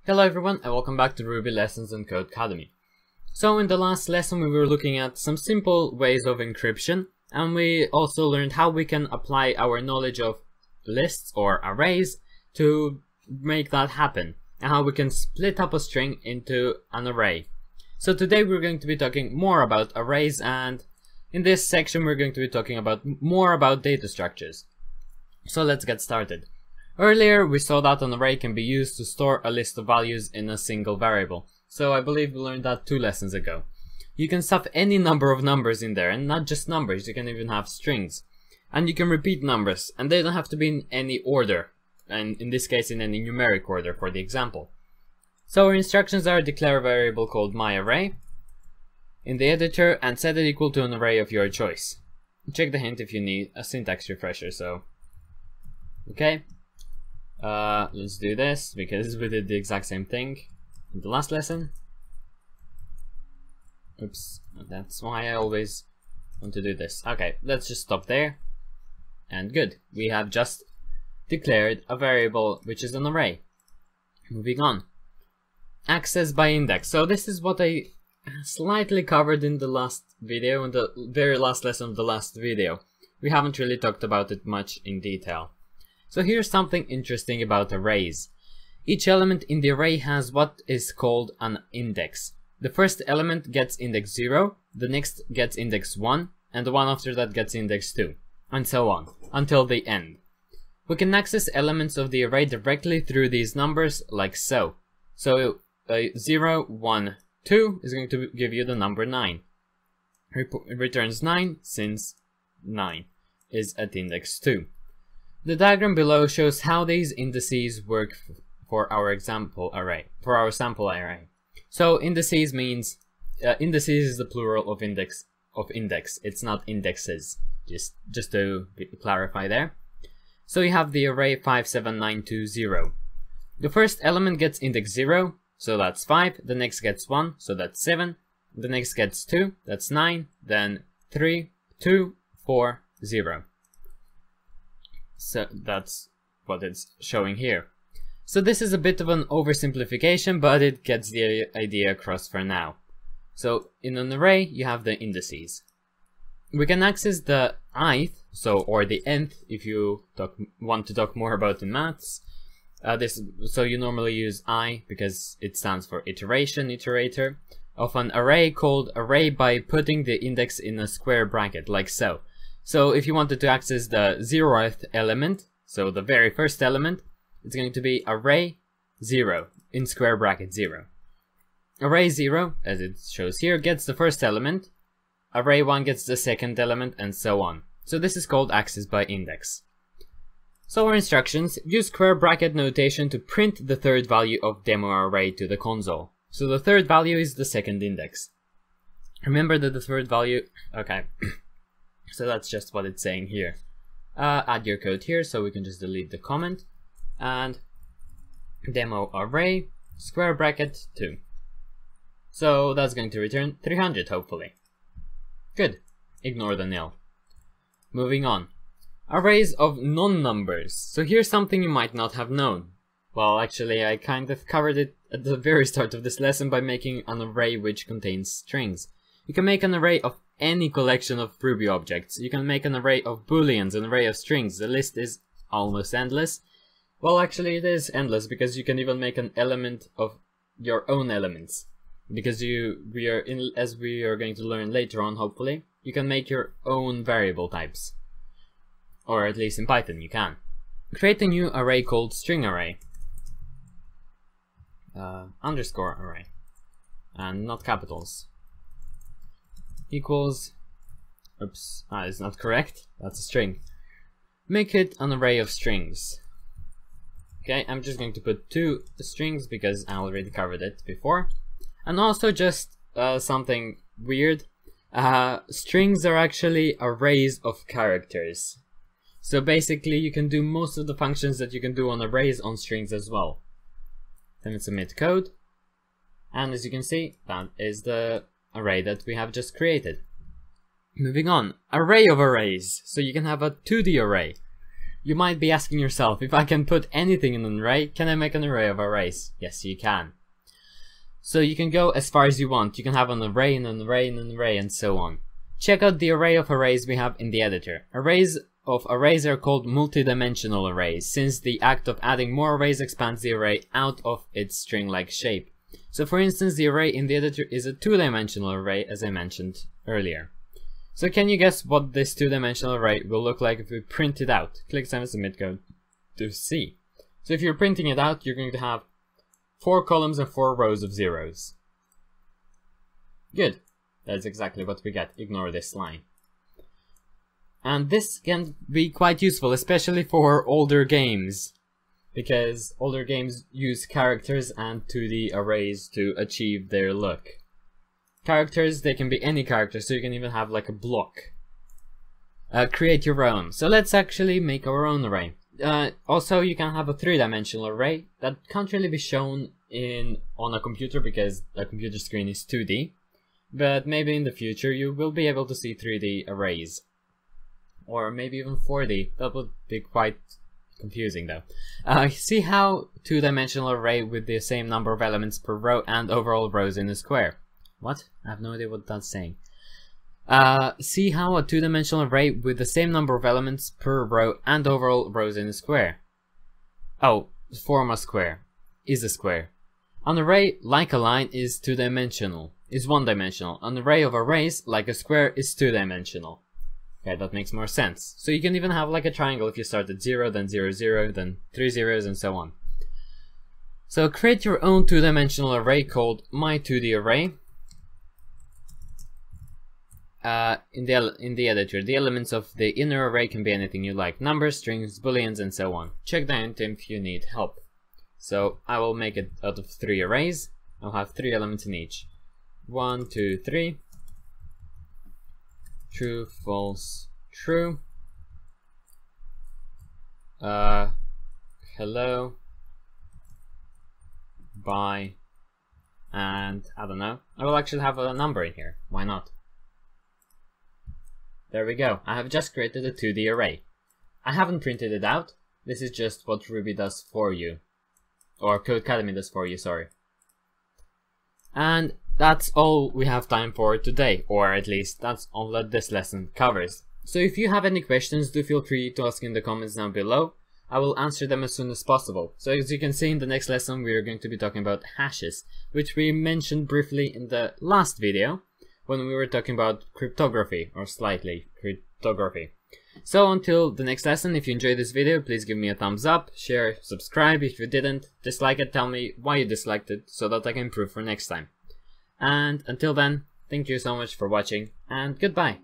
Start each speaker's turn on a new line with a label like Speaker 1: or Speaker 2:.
Speaker 1: Hello everyone and welcome back to Ruby Lessons and Code Academy. So in the last lesson we were looking at some simple ways of encryption, and we also learned how we can apply our knowledge of lists or arrays to make that happen, and how we can split up a string into an array. So today we're going to be talking more about arrays, and in this section we're going to be talking more about data structures. So let's get started. Earlier we saw that an array can be used to store a list of values in a single variable. So I believe we learned that 2 lessons ago. You can stuff any number of numbers in there, and not just numbers, you can even have strings. And you can repeat numbers, and they don't have to be in any order, and in this case in any numeric order for the example. So our instructions are: declare a variable called myArray in the editor and set it equal to an array of your choice. Check the hint if you need a syntax refresher. Okay. Let's do this because we did the exact same thing in the last lesson. Oops, that's why I always want to do this. Okay, let's just stop there. And good, we have just declared a variable which is an array. Moving on. Access by index. So this is what I slightly covered in the last video, in the very last lesson of the last video. We haven't really talked about it much in detail. So here's something interesting about arrays. Each element in the array has what is called an index. The first element gets index 0, the next gets index 1, and the one after that gets index 2, and so on, until the end. We can access elements of the array directly through these numbers, like so. So 0, 1, 2 is going to give you the number 9. It returns 9 since 9 is at index 2. The diagram below shows how these indices work for our sample array. So indices means indices is the plural of index. It's not indexes. Just to clarify there. So you have the array 57920. The first element gets index 0, so that's 5. The next gets 1, so that's 7. The next gets 2, that's 9. Then 3, 2, 4, 0. So that's what it's showing here. So this is a bit of an oversimplification, but it gets the idea across for now. So in an array you have the indices. We can access the ith, or the nth if you want to talk more about in maths. So you normally use I because it stands for iterator of an array called array by putting the index in a square bracket, like so. So if you wanted to access the 0th element, so the very first element, it's going to be array 0 in square bracket 0. Array 0, as it shows here, gets the first element, array 1 gets the second element, and so on. So this is called access by index. So our instructions: use square bracket notation to print the third value of demo array to the console. So the third value is the second index. Remember that the third value... Okay. So that's just what it's saying here. Add your code here, so we can just delete the comment. And demo array square bracket 2. So that's going to return 300, hopefully. Good. Ignore the nil. Moving on. Arrays of non-numbers. So here's something you might not have known. Well, actually, I kind of covered it at the very start of this lesson by making an array which contains strings. You can make an array of any collection of Ruby objects. You can make an array of booleans, an array of strings. The list is almost endless. Well, actually it is endless, because you can even make an element of your own elements. Because as we are going to learn later on, hopefully, you can make your own variable types. Or at least in Python you can. Create a new array called string array. Underscore array. And not capitals. Equals, oops, it's not correct, that's a string. Make it an array of strings. Okay, I'm just going to put 2 strings because I already covered it before. And also just something weird, strings are actually arrays of characters. So basically you can do most of the functions that you can do on arrays on strings as well. Then let's submit code, and as you can see, that is the array that we have just created. Moving on, array of arrays. So you can have a 2D array. You might be asking yourself, if I can put anything in an array, can I make an array of arrays? Yes, you can. So you can go as far as you want. You can have an array and an array and an array and so on. Check out the array of arrays we have in the editor. Arrays of arrays are called multidimensional arrays, since the act of adding more arrays expands the array out of its string-like shape. So for instance, the array in the editor is a two-dimensional array, as I mentioned earlier. So can you guess what this two-dimensional array will look like if we print it out? Click Save and Submit, go to C. So if you're printing it out, you're going to have 4 columns and 4 rows of zeros. Good. That's exactly what we get. Ignore this line. And this can be quite useful, especially for older games, because older games use characters and 2D arrays to achieve their look. Characters, they can be any character, so you can even have like a block. Create your own. So let's actually make our own array. Also, you can have a 3-dimensional array that can't really be shown on a computer because a computer screen is 2D. But maybe in the future you will be able to see 3D arrays. Or maybe even 4D. That would be quite confusing though. See how 2-dimensional array with the same number of elements per row and overall rows in a square. What? I have no idea what that's saying. See how a 2-dimensional array with the same number of elements per row and overall rows in a square. Oh, form a square. Is a square. An array, like a line, is 2-dimensional. Is 1-dimensional. An array of arrays, like a square, is 2-dimensional. Okay, that makes more sense. So you can even have like a triangle if you start at 0, then 0, 0, then 3 zeros, and so on. So create your own 2-dimensional array called my2darray. In the editor, the elements of the inner array can be anything you like. Numbers, strings, booleans, and so on. Check the hint if you need help. So I will make it out of 3 arrays. I'll have 3 elements in each. 1, 2, 3. True, false, true. Hello. Bye. And I don't know. I will actually have a number in here. Why not? There we go. I have just created a 2D array. I haven't printed it out. This is just what Ruby does for you. Or Codecademy does for you, sorry. And that's all we have time for today, or at least that's all that this lesson covers. So if you have any questions, do feel free to ask in the comments down below. I will answer them as soon as possible. So as you can see, in the next lesson we are going to be talking about hashes, which we mentioned briefly in the last video when we were talking about cryptography, or slightly cryptography. So until the next lesson, if you enjoyed this video, please give me a thumbs up, share, subscribe if you didn't, dislike it, tell me why you disliked it so that I can improve for next time. And until then, thank you so much for watching, and goodbye!